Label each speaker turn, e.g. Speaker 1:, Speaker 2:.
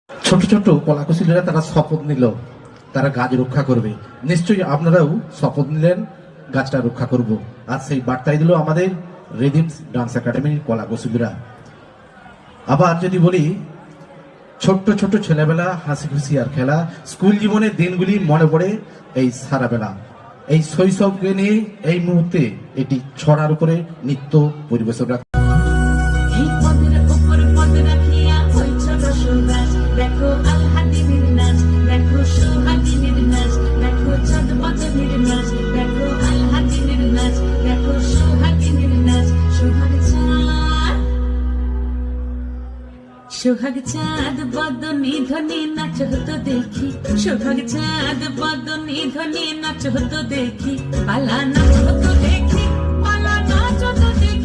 Speaker 1: ছোট ছোট কলাকুশলীরা তারা শপথ নিল তারা গাছ রক্ষা করবে। নিশ্চয়ই আপনারাও শপথ নিলেন গাছটা রক্ষা করব। আর সেই বার্তাই দিল আমাদের রিদিমস ডান্স একাডেমির কলাকুশলীরা। আবার যদি বলি, ছোট্ট ছোট্ট ছেলেবেলা, হাসি খুশি আর খেলা, স্কুল জীবনের দিনগুলি মনে পড়ে এই সারা বেলা। এই শৈশবকে নিয়ে এই মুহূর্তে এটি ছড়ার উপরে নৃত্য পরিবেশন রাখে।
Speaker 2: দেখো আলহাদিনের নাচ, দেখো সোহাগিনের নাচ, দেখো চাঁদবাজারের নাচ, দেখো আলহাদিনের নাচ, দেখো সোহাগিনের নাচ। সোহাগ চাঁদ বদনি ধনি নাচ হতো দেখি, সোহাগ চাঁদ বদনি ধনি নাচ হতো দেখি, পালা নাচ হতো দেখি, পালা নাচ হতো দেখি।